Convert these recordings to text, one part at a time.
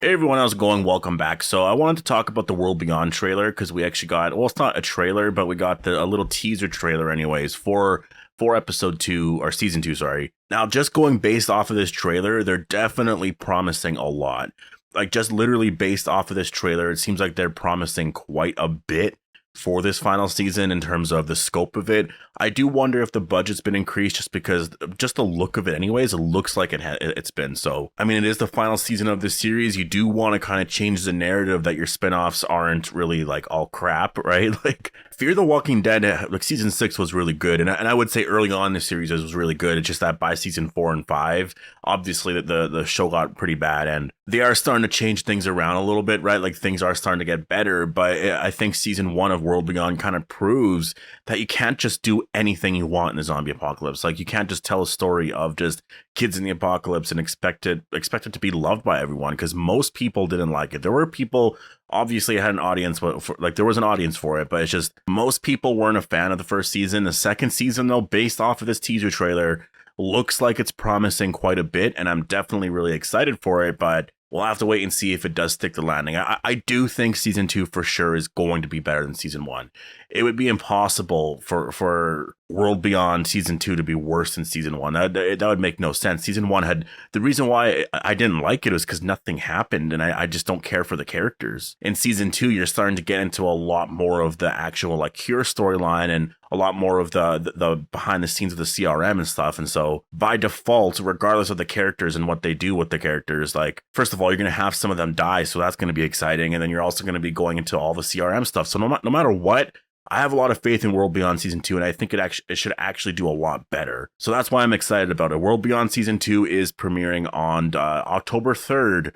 Hey everyone, how's it going? Welcome back. So I wanted to talk about the World Beyond trailer because we actually got, well, it's not a trailer, but we got a little teaser trailer anyways for episode 2 or season 2, sorry. Now, just going based off of this trailer, they're definitely promising a lot. Like just literally based off of this trailer, it seems like they're promising quite a bit for this final season in terms of the scope of it. I do wonder if the budget's been increased just because just the look of it anyways, it looks like it's been. So, I mean, it is the final season of the series. You do want to kind of change the narrative that your spinoffs aren't really like all crap, right? Like Fear the Walking Dead, like season 6 was really good. And I would say early on in the series it was really good. It's just that by season 4 and 5, obviously the show got pretty bad and they are starting to change things around a little bit, right? Like things are starting to get better, but I think season 1 of World Beyond kind of proves that you can't just do anything you want in the zombie apocalypse. Like you can't just tell a story of just kids in the apocalypse and expect it to be loved by everyone, because most people didn't like it. There were people, obviously it had an audience like there was an audience for it, but it's just most people weren't a fan of the first season. The second season though, based off of this teaser trailer, looks like it's promising quite a bit, and I'm definitely really excited for it, but we'll have to wait and see if it does stick the landing. I do think season 2 for sure is going to be better than season 1. It would be impossible for World Beyond season 2 to be worse than season 1. That would make no sense. Season 1 had, the reason why I didn't like it was because nothing happened, and I just don't care for the characters. In season 2, you're starting to get into a lot more of the actual like Cure storyline and a lot more of the behind the scenes of the CRM and stuff. And so by default, regardless of the characters and what they do with the characters, like first of all, you're going to have some of them die. So that's going to be exciting. And then you're also going to be going into all the CRM stuff. So no matter what, I have a lot of faith in World Beyond season 2, and I think it should actually do a lot better. So that's why I'm excited about it. World Beyond season 2 is premiering on October 3rd.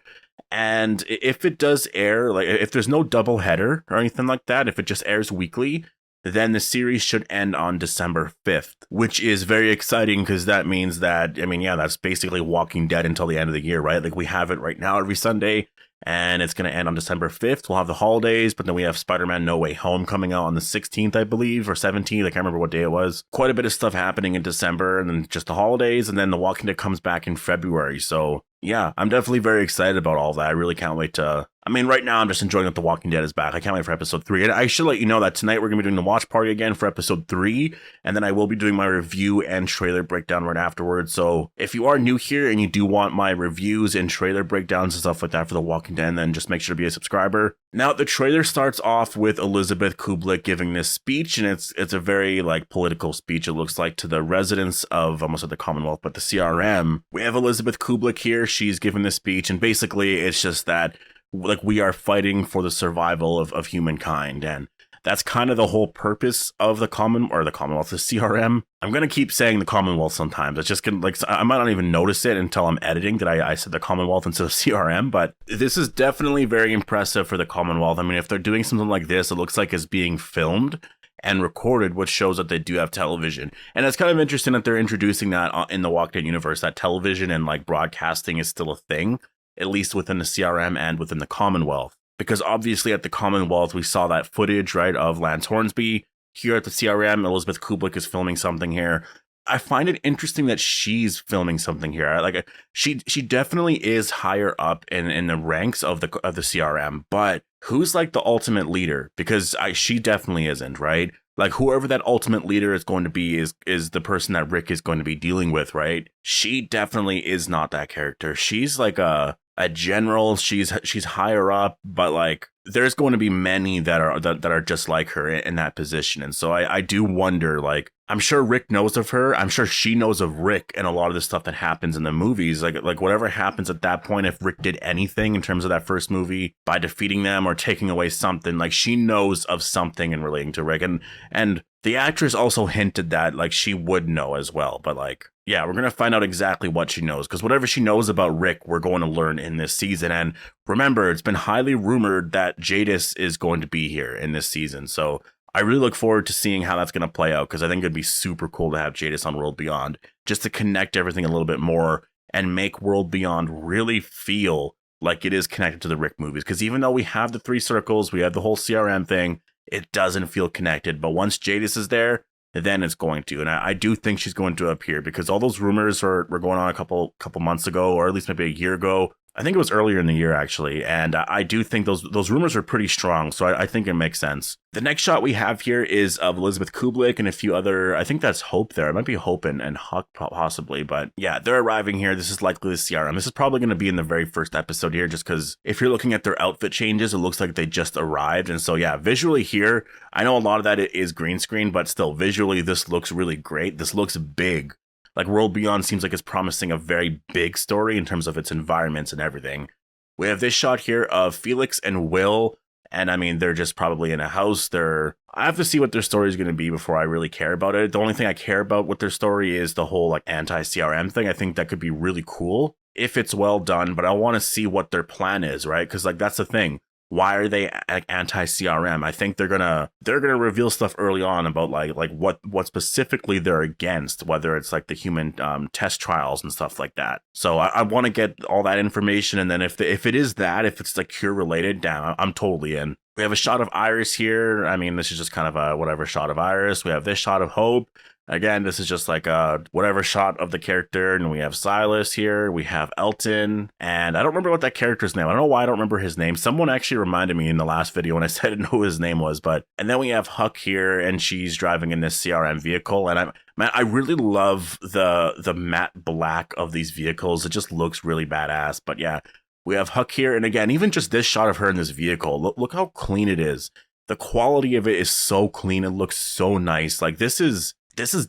And if it does air, like if there's no double header or anything like that, if it just airs weekly, then the series should end on December 5th, which is very exciting because that means that, I mean, yeah, that's basically Walking Dead until the end of the year, right? Like we have it right now every Sunday, and it's going to end on December 5th. We'll have the holidays, but then we have Spider-Man No Way Home coming out on the 16th, I believe, or 17th. I can't remember what day it was. Quite a bit of stuff happening in December, and then just the holidays, and then The Walking Dead comes back in February. So yeah, I'm definitely very excited about all that. I really can't wait to, I mean, right now I'm just enjoying that The Walking Dead is back. I can't wait for episode 3. And I should let you know that tonight we're going to be doing the watch party again for episode 3. And then I will be doing my review and trailer breakdown right afterwards. So if you are new here and you do want my reviews and trailer breakdowns and stuff like that for The Walking Dead, then just make sure to be a subscriber. Now, the trailer starts off with Elizabeth Kublik giving this speech, and it's a very like political speech, it looks like, to the residents of, almost at the Commonwealth, but the CRM. We have Elizabeth Kublik here. She's giving this speech, and basically it's just that like we are fighting for the survival of humankind, and that's kind of the whole purpose of the Commonwealth, the CRM. I'm gonna keep saying the Commonwealth sometimes. It's just gonna, like, I might not even notice it until I'm editing that I said the Commonwealth instead of CRM. But this is definitely very impressive for the Commonwealth. I mean, if they're doing something like this, it looks like it's being filmed and recorded, which shows that they do have television. And it's kind of interesting that they're introducing that in the Walking Dead universe, that television and like broadcasting is still a thing, at least within the CRM and within the Commonwealth. Because obviously at the Commonwealth, we saw that footage, right, of Lance Hornsby. Here at the CRM, Elizabeth Kublik is filming something here. I find it interesting that she's filming something here. Like she definitely is higher up in the ranks of the CRM, but who's like the ultimate leader? Because she definitely isn't, right? Like whoever that ultimate leader is going to be is the person that Rick is going to be dealing with, right? She definitely is not that character. She's like a general. She's higher up, but like there's going to be many that are just like her in that position. And so I do wonder, like, I'm sure Rick knows of her. I'm sure she knows of Rick and a lot of the stuff that happens in the movies. Like whatever happens at that point, if Rick did anything in terms of that first movie by defeating them or taking away something, like she knows of something in relating to Rick. And the actress also hinted that like she would know as well. But like, yeah, we're going to find out exactly what she knows, because whatever she knows about Rick, we're going to learn in this season. And remember, it's been highly rumored that Jadis is going to be here in this season. So I really look forward to seeing how that's going to play out, because I think it'd be super cool to have Jadis on World Beyond, just to connect everything a little bit more and make World Beyond really feel like it is connected to the Rick movies. Because even though we have the 3 circles, we have the whole CRM thing, it doesn't feel connected. But once Jadis is there, then it's going to. And I do think she's going to appear, because all those rumors were going on a couple months ago, or at least maybe a year ago, I think it was earlier in the year, actually. And I do think those rumors are pretty strong. So I think it makes sense. The next shot we have here is of Elizabeth Kublik and a few other, I think that's Hope there. It might be Hope and Huck possibly. But yeah, they're arriving here. This is likely the CRM. This is probably going to be in the very first episode here, just because if you're looking at their outfit changes, it looks like they just arrived. And so yeah, visually here, I know a lot of that is green screen, but still visually, this looks really great. This looks big. Like World Beyond seems like it's promising a very big story in terms of its environments and everything. We have this shot here of Felix and Will, and I mean, they're just probably in a house. I have to see what their story is going to be before I really care about it. The only thing I care about with their story is the whole like anti-CRM thing. I think that could be really cool if it's well done, but I want to see what their plan is, right? Because like that's the thing. Why are they anti-CRM? I think they're gonna reveal stuff early on about like what specifically they're against, whether it's like the human test trials and stuff like that. So I want to get all that information, and then if it is that, if it's like cure related, damn, I'm totally in. We have a shot of Iris here. I mean, this is just kind of a whatever shot of Iris. We have this shot of Hope. Again, this is just like a whatever shot of the character. And we have Silas here. We have Elton. And I don't remember what that character's name. I don't know why I don't remember his name. Someone actually reminded me in the last video when I said I didn't know who his name was. And then we have Huck here, and she's driving in this CRM vehicle. And I really love the matte black of these vehicles. It just looks really badass. But yeah, we have Huck here. And again, even just this shot of her in this vehicle, look how clean it is. The quality of it is so clean. It looks so nice. Like this is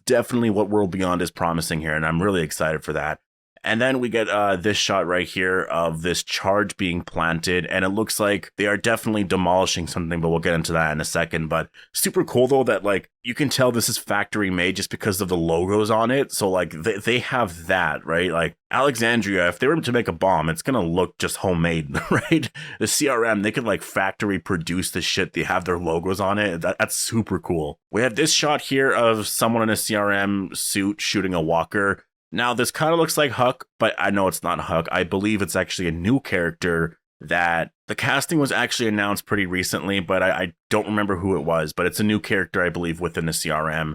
definitely what World Beyond is promising here, and I'm really excited for that. And then we get this shot right here of this charge being planted, and it looks like they are definitely demolishing something, but we'll get into that in a second. But super cool, though, that like you can tell this is factory made just because of the logos on it. So like they have that, right? Like Alexandria, if they were to make a bomb, it's going to look just homemade, right? The CRM, they can like factory produce the shit. They have their logos on it. That's super cool. We have this shot here of someone in a CRM suit shooting a walker. Now, this kind of looks like Huck, but I know it's not Huck. I believe it's actually a new character that the casting was actually announced pretty recently, but I don't remember who it was. But it's a new character, I believe, within the CRM.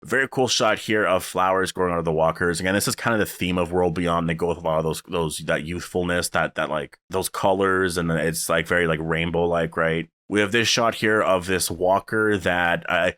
Very cool shot here of flowers growing out of the walkers. Again, this is kind of the theme of World Beyond. They go with a lot of those that youthfulness, that like those colors, and it's like very like rainbow like, right? We have this shot here of this walker that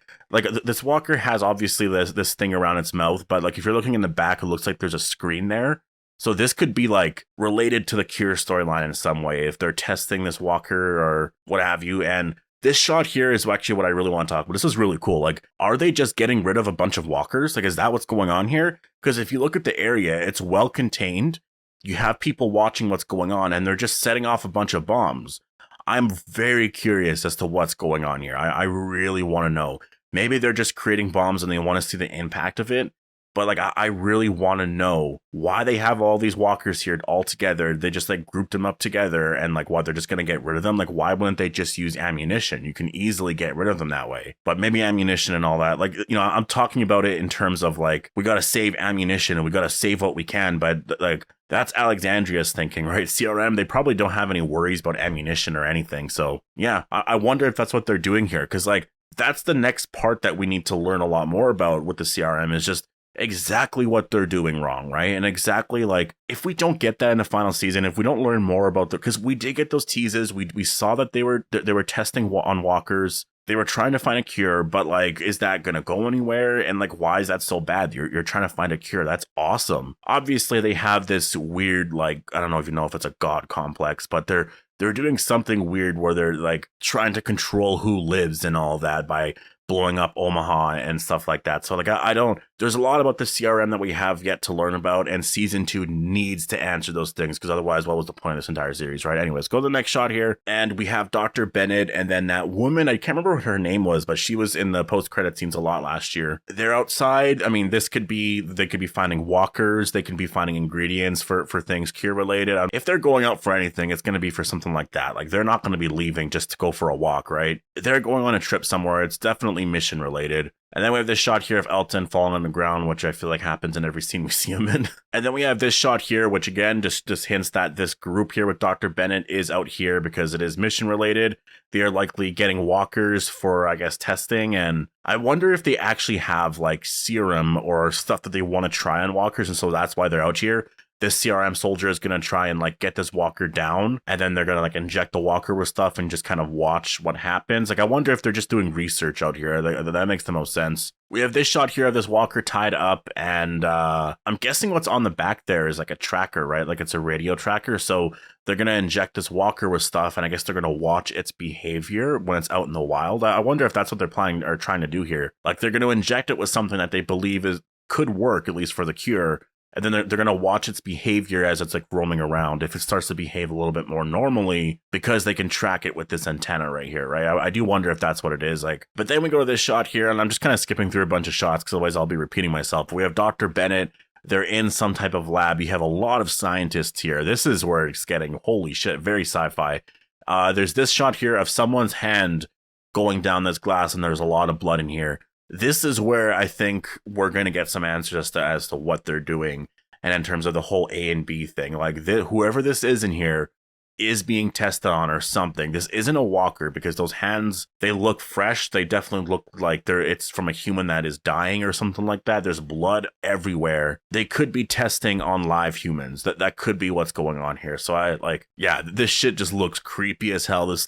this walker has obviously this thing around its mouth, but like if you're looking in the back, it looks like there's a screen there. So this could be like related to the Cure storyline in some way if they're testing this walker or what have you. And this shot here is actually what I really want to talk about. This is really cool. Like, are they just getting rid of a bunch of walkers? Like, is that what's going on here? Because if you look at the area, it's well contained. You have people watching what's going on, and they're just setting off a bunch of bombs. I'm very curious as to what's going on here. I really want to know. Maybe they're just creating bombs and they want to see the impact of it. But like, I really want to know why they have all these walkers here all together. They just like grouped them up together, and like why they're just going to get rid of them. Like, why wouldn't they just use ammunition? You can easily get rid of them that way. But maybe ammunition and all that. Like, you know, I'm talking about it in terms of like, we got to save ammunition and we got to save what we can. But like, that's Alexandria's thinking, right? CRM, they probably don't have any worries about ammunition or anything. So yeah, I wonder if that's what they're doing here. Because like, that's the next part that we need to learn a lot more about with the CRM is just exactly what they're doing wrong, right? And exactly like, if we don't get that in the final season, if we don't learn more about because we did get those teases, we saw that they were testing on walkers, they were trying to find a cure, but like, is that gonna go anywhere? And like, why is that so bad? You're trying to find a cure. That's awesome. Obviously, they have this weird, like, I don't know if it's a god complex, but they're doing something weird where they're like trying to control who lives and all that by blowing up Omaha and stuff like that. So like, I don't, there's a lot about the CRM that we have yet to learn about, and season 2 needs to answer those things, because otherwise, what was the point of this entire series, right? Anyways, go to the next shot here, and we have Dr. Bennett, and then that woman, I can't remember what her name was, but she was in the post-credit scenes a lot last year. They're outside. I mean, they could be finding walkers, they can be finding ingredients for things cure related. If they're going out for anything, it's going to be for something like that. Like, they're not going to be leaving just to go for a walk, right? They're going on a trip somewhere. It's definitely mission related. And then we have this shot here of Elton falling on the ground, which I feel like happens in every scene we see him in. And then we have this shot here, which again just hints that this group here with Dr. Bennett is out here because it is mission related. They are likely getting walkers for, I guess, testing. And I wonder if they actually have like serum or stuff that they want to try on walkers, and so that's why they're out here. this CRM soldier is going to try and like get this walker down, and then they're going to like inject the walker with stuff and just kind of watch what happens. Like, I wonder if they're just doing research out here. That makes the most sense. We have this shot here of this walker tied up, and I'm guessing what's on the back there is like a tracker, right? Like it's a radio tracker. So they're going to inject this walker with stuff, and I guess they're going to watch its behavior when it's out in the wild. I wonder if that's what they're planning or trying to do here. Like, they're going to inject it with something that they believe could work, at least for the cure. And then they're going to watch its behavior as it's like roaming around. If it starts to behave a little bit more normally, because they can track it with this antenna right here, right? I do wonder if that's what it is. Like, but then we go to this shot here, and I'm just kind of skipping through a bunch of shots because otherwise I'll be repeating myself. We have Dr. Bennett. They're in some type of lab. You have a lot of scientists here. This is where it's getting, holy shit, very sci-fi. There's this shot here of someone's hand going down this glass, and there's a lot of blood in here. This is where I think we're going to get some answers as to what they're doing. And in terms of the whole A and B thing, like whoever this is in here is being tested on or something. This isn't a walker, because those hands, they look fresh. They definitely look like it's from a human that is dying or something like that. There's blood everywhere. They could be testing on live humans. That could be what's going on here. So this shit just looks creepy as hell. This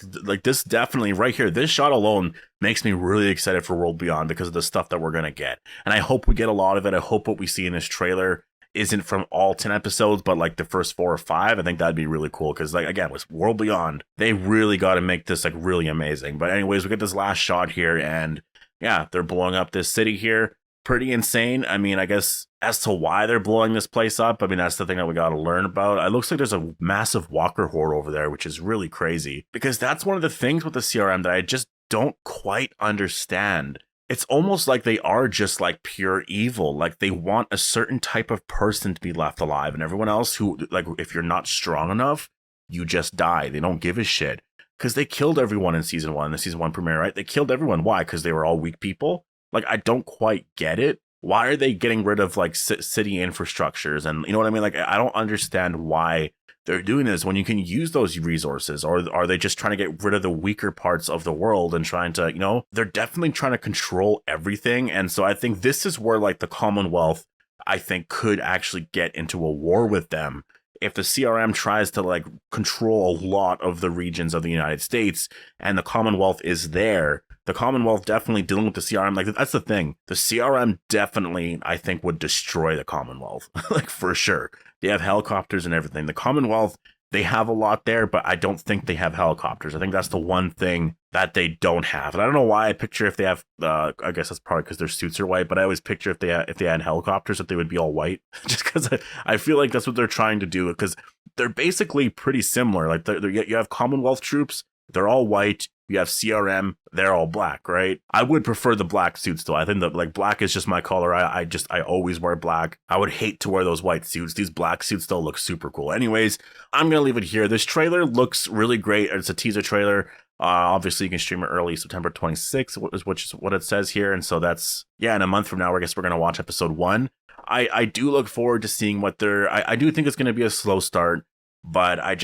definitely right here, this shot alone makes me really excited for World Beyond because of the stuff that we're going to get. And I hope we get a lot of it. I hope what we see in this trailer isn't from all 10 episodes, but like the first 4 or 5. I think that'd be really cool, because like, again, with World Beyond, they really got to make this like really amazing. But anyways, we get this last shot here, and yeah, they're blowing up this city here. Pretty insane. I mean, I guess as to why they're blowing this place up, I mean, that's the thing that we got to learn about. It looks like there's a massive walker horde over there, which is really crazy, because that's one of the things with the CRM that I just don't quite understand. It's almost like they are just like pure evil. Like, they want a certain type of person to be left alive, and everyone else who, like, if you're not strong enough, you just die. They don't give a shit, because they killed everyone in season 1, the season 1 premiere, right? They killed everyone. Why? Because they were all weak people. Like, I don't quite get it. Why are they getting rid of like city infrastructures? And you know what I mean? Like, I don't understand why they're doing this when you can use those resources. Or are they just trying to get rid of the weaker parts of the world and trying to, you know, they're definitely trying to control everything. And so I think this is where like the Commonwealth, I think, could actually get into a war with them if the CRM tries to like control a lot of the regions of the United States, and the Commonwealth is there. The Commonwealth definitely dealing with the CRM. Like, that's the thing. The CRM definitely, I think, would destroy the Commonwealth. Like, for sure. They have helicopters and everything. The Commonwealth, they have a lot there, but I don't think they have helicopters. I think that's the one thing that they don't have. And I don't know why I picture if they have, I guess that's probably because their suits are white, but I always picture if they had helicopters, that they would be all white. Just because I feel like that's what they're trying to do, because they're basically pretty similar. Like, you have Commonwealth troops, they're all white. You have CRM, they're all black, right? I would prefer the black suits though. I think that like black is just my color. I always wear black. I would hate to wear those white suits. These black suits still look super cool. Anyways, I'm gonna leave it here. This trailer looks really great. It's a teaser trailer. Obviously you can stream it early, September 26th, which is what it says here. And so that's, yeah, in a month from now, I guess we're gonna watch episode 1. I do look forward to seeing what I do think it's gonna be a slow start. But I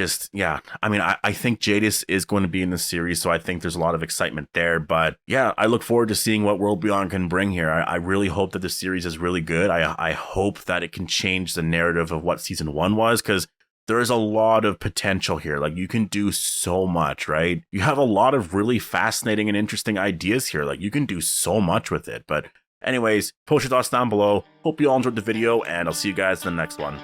mean, I think Jadis is going to be in the series, so I think there's a lot of excitement there. But yeah, I look forward to seeing what World Beyond can bring here. I really hope that the series is really good. I hope that it can change the narrative of what season 1 was, because there is a lot of potential here. Like, you can do so much, right? You have a lot of really fascinating and interesting ideas here. Like, you can do so much with it. But anyways, post your thoughts down below. Hope you all enjoyed the video, and I'll see you guys in the next one.